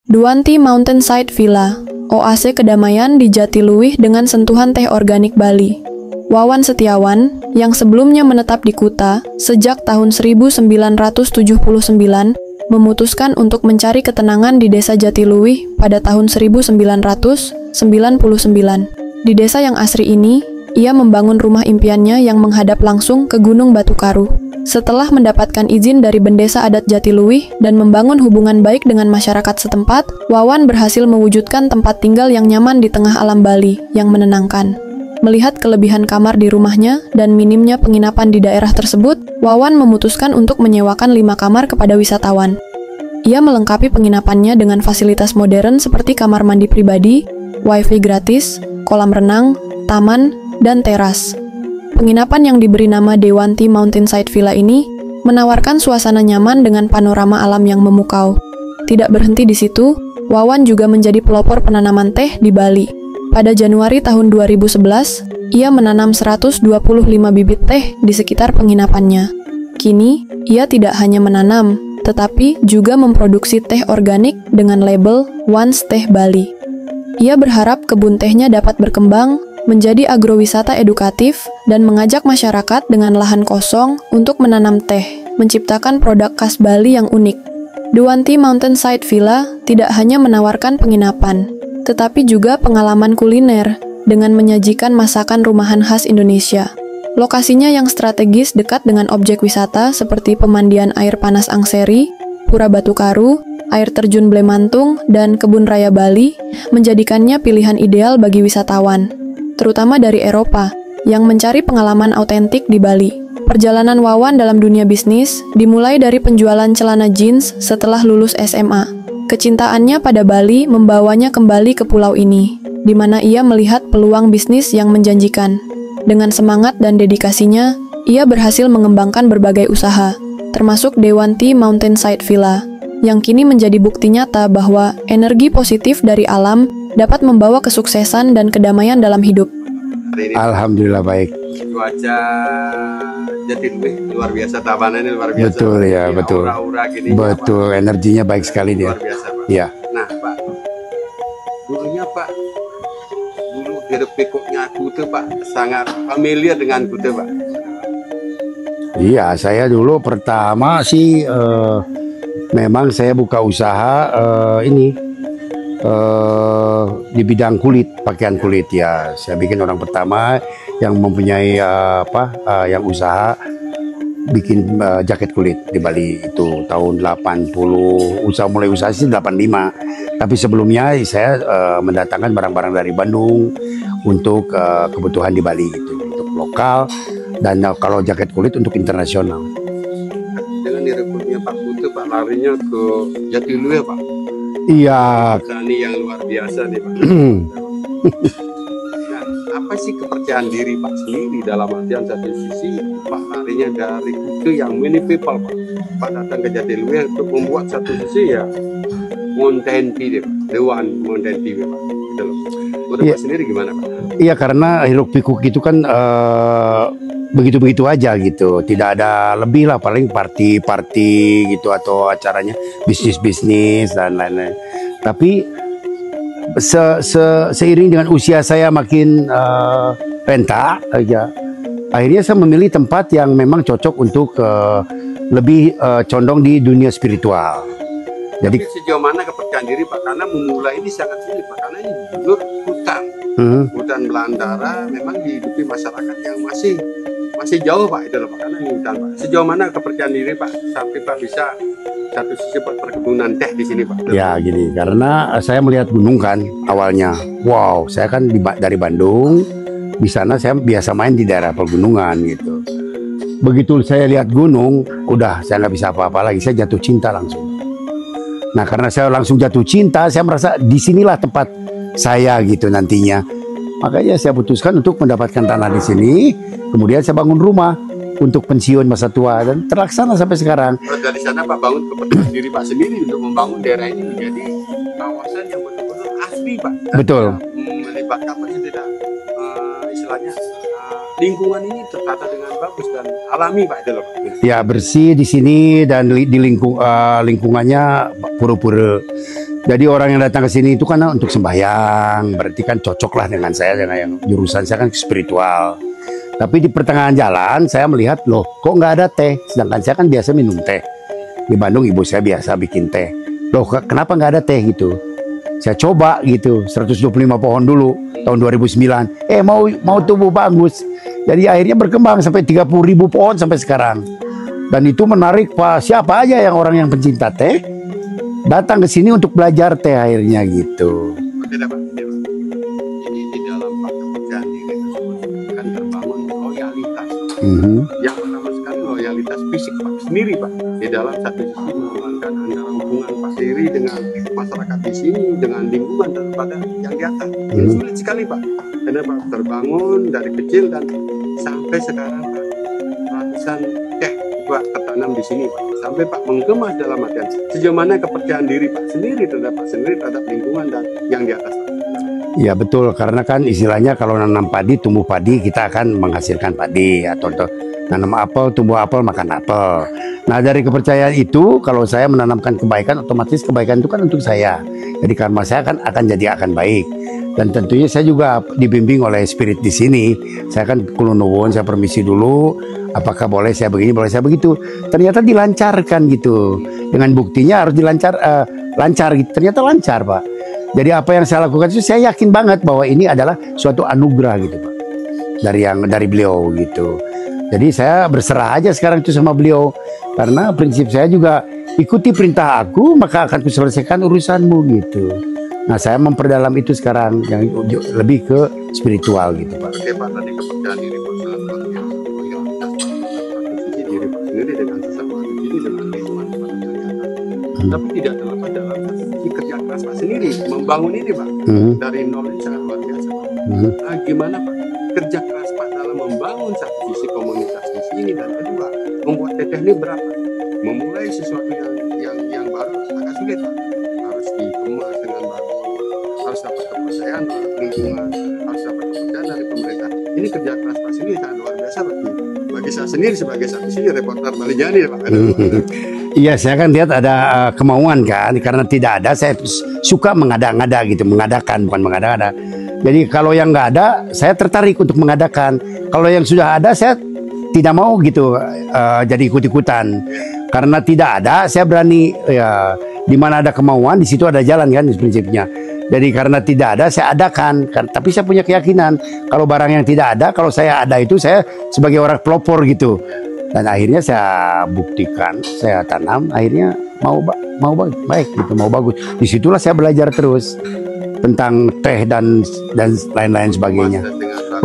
Duanti Mountainside Villa, oase kedamaian di Jatiluwih dengan sentuhan teh organik Bali. Wawan Setiawan, yang sebelumnya menetap di Kuta sejak tahun 1979, memutuskan untuk mencari ketenangan di desa Jatiluwih pada tahun 1999. Di desa yang asri ini, ia membangun rumah impiannya yang menghadap langsung ke Gunung Batu Karu. Setelah mendapatkan izin dari Bendesa Adat Jatiluwih dan membangun hubungan baik dengan masyarakat setempat, Wawan berhasil mewujudkan tempat tinggal yang nyaman di tengah alam Bali yang menenangkan. Melihat kelebihan kamar di rumahnya dan minimnya penginapan di daerah tersebut, Wawan memutuskan untuk menyewakan 5 kamar kepada wisatawan. Ia melengkapi penginapannya dengan fasilitas modern seperti kamar mandi pribadi, wifi gratis, kolam renang, taman, dan teras. Penginapan yang diberi nama Dewanti Mountainside Villa ini menawarkan suasana nyaman dengan panorama alam yang memukau. Tidak berhenti di situ, Wawan juga menjadi pelopor penanaman teh di Bali. Pada Januari tahun 2011, ia menanam 125 bibit teh di sekitar penginapannya. Kini, ia tidak hanya menanam, tetapi juga memproduksi teh organik dengan label Once Teh Bali. Ia berharap kebun tehnya dapat berkembang menjadi agrowisata edukatif dan mengajak masyarakat dengan lahan kosong untuk menanam teh, menciptakan produk khas Bali yang unik. Duanti Mountainside Villa tidak hanya menawarkan penginapan, tetapi juga pengalaman kuliner dengan menyajikan masakan rumahan khas Indonesia. Lokasinya yang strategis dekat dengan objek wisata seperti pemandian air panas Angseri, Pura Batu Karu, air terjun Blemantung, dan Kebun Raya Bali menjadikannya pilihan ideal bagi wisatawan, terutama dari Eropa, yang mencari pengalaman autentik di Bali. Perjalanan Wawan dalam dunia bisnis dimulai dari penjualan celana jeans setelah lulus SMA. Kecintaannya pada Bali membawanya kembali ke pulau ini, di mana ia melihat peluang bisnis yang menjanjikan. Dengan semangat dan dedikasinya, ia berhasil mengembangkan berbagai usaha, termasuk Dewanti Mountainside Villa, yang kini menjadi bukti nyata bahwa energi positif dari alam dapat membawa kesuksesan dan kedamaian dalam hidup. Alhamdulillah baik. Cuaca Jatiluwih luar biasa, tabanannya luar biasa. Betul ya, betul. Aura-aura gini. Betul, energinya baik sekali dia. Luar biasa, Pak. Iya. Nah, Pak, dulunya Pak, dulu hidup pikuknya Kuta, Pak, sangat familiar dengan Kuta, Pak. Iya, saya dulu pertama sih memang saya buka usaha ini di bidang kulit, pakaian kulit ya. Saya bikin orang pertama yang mempunyai yang usaha bikin jaket kulit di Bali itu tahun 80. Mulai usaha sih 85. Tapi sebelumnya saya mendatangkan barang-barang dari Bandung untuk kebutuhan di Bali itu, untuk lokal, dan kalau jaket kulit untuk internasional. Dengan direkrutnya Pak Kuta, Pak, larinya ke Jatiluwih, Pak. Iya. Ini yang luar biasa nih, Pak. Nah, apa sih kepercayaan diri Pak sendiri dalam artian satu sisi Pak larinya dari Kuta yang many people, Pak. Pak datang ke Jatiluwih untuk membuat satu sisi ya Mountain Tea, Pak. Dewan Mountain Tea, Pak. Gitu loh. Udah Pak sendiri gimana, Pak? Iya, karena hiruk pikuk itu kan begitu-begitu aja gitu, tidak ada lebih lah, paling party gitu atau acaranya bisnis dan lain-lain. Tapi seiring dengan usia saya makin renta aja, akhirnya saya memilih tempat yang memang cocok untuk lebih condong di dunia spiritual. Jadi sejauh mana kepercayaan diri Pak, karena memulai ini sangat sulit Pak, karena ini jujur hutan belantara, memang dihidupi masyarakat yang masih jauh Pak, itu loh Pak, karena ini hutan Pak. Sejauh mana kepercayaan diri Pak sampai Pak bisa satu sisi buat perkebunan teh di sini Pak? Ya gini, karena saya melihat gunung kan awalnya. Wow, saya kan dari Bandung, di sana saya biasa main di daerah pegunungan gitu. Begitu saya lihat gunung, udah saya nggak bisa apa-apa lagi, saya jatuh cinta langsung. Nah, karena saya langsung jatuh cinta, saya merasa disinilah tempat saya gitu nantinya. Makanya saya putuskan untuk mendapatkan tanah di sini. Kemudian saya bangun rumah untuk pensiun masa tua dan terlaksana sampai sekarang. Dari sana Pak bangun kepercayaan diri Pak sendiri untuk membangun daerah ini menjadi kawasan yang betul-betul asli Pak. Betul. Melibatkan apa sih tidak istilahnya lingkungan ini tertata dengan bagus dan alami Pak, itu loh Pak. Ya, bersih di sini dan di lingkungannya pura-pura. Jadi orang yang datang ke sini itu kan untuk sembahyang, berarti kan cocok lah dengan saya, dengan yang jurusan saya kan spiritual. Tapi di pertengahan jalan saya melihat, loh kok nggak ada teh, sedangkan saya kan biasa minum teh. Di Bandung ibu saya biasa bikin teh. Loh kenapa nggak ada teh gitu? Saya coba gitu, 125 pohon dulu tahun 2009. Mau tumbuh bagus. Jadi akhirnya berkembang sampai 30.000 pohon sampai sekarang. Dan itu menarik Pak, siapa aja yang orang yang pencinta teh datang ke sini untuk belajar teh akhirnya gitu. Berbeda Pak. Jadi di dalam pekerjaan diri tersebut akan terbangun loyalitas. Yang pertama sekali loyalitas fisik Pak sendiri Pak. Di dalam satu sisi mengamankan antara hubungan Pak sendiri dengan masyarakat di sini, dengan lingkungan daripada yang di atas. Ini sulit sekali Pak. Karena Pak terbangun dari kecil dan sampai sekarang Pak ratusan teh Pak tertanam di sini Pak. Sampai Pak mengemas dalam artian sejauh mana kepercayaan diri Pak sendiri terhadap Pak sendiri terhadap lingkungan dan yang di atas. Ya betul, karena kan istilahnya kalau nanam padi, tumbuh padi, kita akan menghasilkan padi. Atau nanam apel, tumbuh apel, makan apel. Nah dari kepercayaan itu, kalau saya menanamkan kebaikan, otomatis kebaikan itu kan untuk saya. Jadi karma saya akan akan baik. Dan tentunya saya juga dibimbing oleh spirit di sini. Saya kan kulon nuwun, saya permisi dulu. Apakah boleh saya begini, boleh saya begitu. Ternyata dilancarkan gitu. Dengan buktinya harus lancar gitu. Ternyata lancar Pak. Jadi apa yang saya lakukan itu saya yakin banget bahwa ini adalah suatu anugerah gitu Pak. Dari beliau gitu. Jadi saya berserah aja sekarang itu sama beliau. Karena prinsip saya juga ikuti perintah aku maka akan kuselesaikan urusanmu gitu. Nah saya memperdalam itu sekarang yang lebih ke spiritual gitu Pak. Oke Pak, tadi kepercayaan diri Pak sangat luar biasa. Loyalitas Pak, sisi diri Pak sendiri dengan sesama ini dengan lingkungan Pak yang di atas. Tapi tidak terlepas dalam sisi kerja keras Pak sendiri membangun ini Pak. Dari nol ini sangat luar biasa Pak. Nah, gimana Pak kerja keras Pak dalam membangun satu sisi komunitas di sini dan kedua membuat teteh ini berapa? Memulai sesuatu yang baru agak sulit Pak. Harus dikemas dengan baru, harus dapat kepercayaan dari lingkungan, harus dapat kepercayaan dari pemerintah. Ini kerja keras Pak sendiri sangat luar biasa bagi saya sendiri sebagai satu sisi reporter Balijani Pak. Iya saya kan lihat ada kemauan kan, karena tidak ada saya suka mengada-ngada gitu, mengadakan bukan mengada-ngada. Jadi kalau yang nggak ada saya tertarik untuk mengadakan, kalau yang sudah ada saya tidak mau gitu jadi ikut-ikutan. Karena tidak ada saya berani ya, di mana ada kemauan di situ ada jalan kan prinsipnya. Jadi karena tidak ada saya adakan, tapi saya punya keyakinan kalau barang yang tidak ada, kalau saya ada itu saya sebagai orang pelopor gitu. Dan akhirnya saya buktikan, saya tanam, akhirnya mau baik gitu, mau bagus. Disitulah saya belajar terus tentang teh dan lain-lain sebagainya.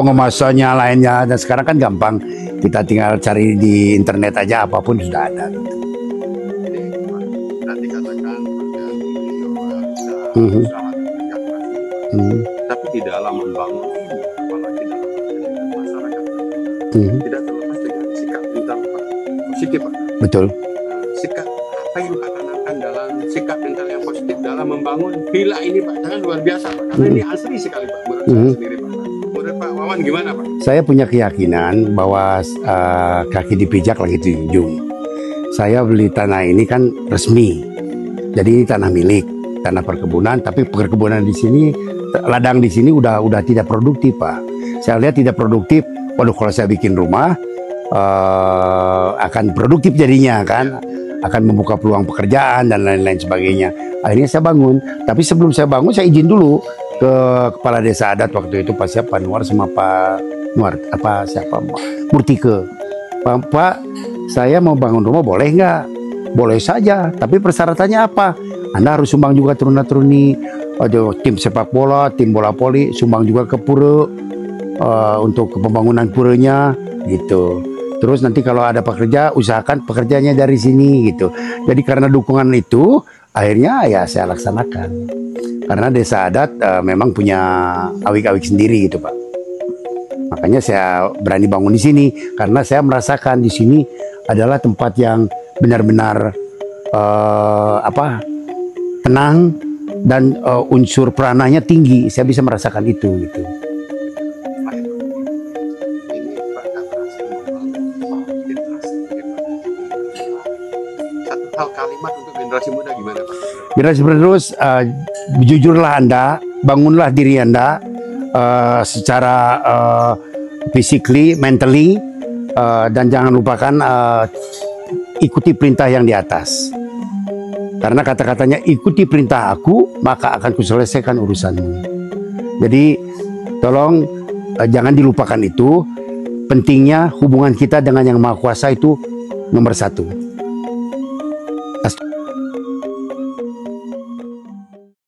Pengemasannya lainnya, dan sekarang kan gampang, kita tinggal cari di internet aja apapun sudah ada. Gitu. Nanti katakan usaha kerja keras, tapi di dalam membangun ini, apalagi dalam dengan masyarakat, tidak terlepas dengan sikap mental Pak, positif Pak. Betul. Sikap apa yang Pak tanamkan dalam sikap mental yang positif dalam membangun villa ini Pak, sangat luar biasa Pak, karena ini asli sekali Pak, menurut saya sendiri Pak. Menurut Pak Wawan gimana Pak? Saya punya keyakinan bahwa kaki dipijak lagi dijunjung. Saya beli tanah ini kan resmi, jadi ini tanah milik, tanah perkebunan. Tapi perkebunan di sini, ladang di sini udah tidak produktif Pak. Saya lihat tidak produktif. Waduh kalau saya bikin rumah akan produktif jadinya kan, akan membuka peluang pekerjaan dan lain-lain sebagainya. Akhirnya saya bangun. Tapi sebelum saya bangun saya izin dulu ke kepala desa adat waktu itu Pak Nuar sama Pak Nuar Murtike. Pak, saya mau bangun rumah boleh nggak? Boleh saja, tapi persyaratannya apa? Anda harus sumbang juga turun-turuni tim sepak bola, tim bola voli, sumbang juga ke pura untuk pembangunan puranya gitu. Terus nanti kalau ada pekerja, usahakan pekerjanya dari sini gitu. Jadi karena dukungan itu, akhirnya ya saya laksanakan. Karena desa adat memang punya awik-awik sendiri gitu Pak. Makanya saya berani bangun di sini karena saya merasakan di sini adalah tempat yang benar-benar tenang dan unsur perananya tinggi. Saya bisa merasakan itu gitu. Ini Pak tak berhasil membangun generasi daripada satu hal kalimat untuk generasi muda gimana Pak? Generasi penerus, jujurlah Anda, bangunlah diri Anda secara physically, mentally, dan jangan lupakan ikuti perintah yang di atas. Karena kata-katanya ikuti perintah aku, maka akan kuselesaikan urusanmu. Jadi tolong jangan dilupakan itu. Pentingnya hubungan kita dengan Yang Maha Kuasa itu nomor 1.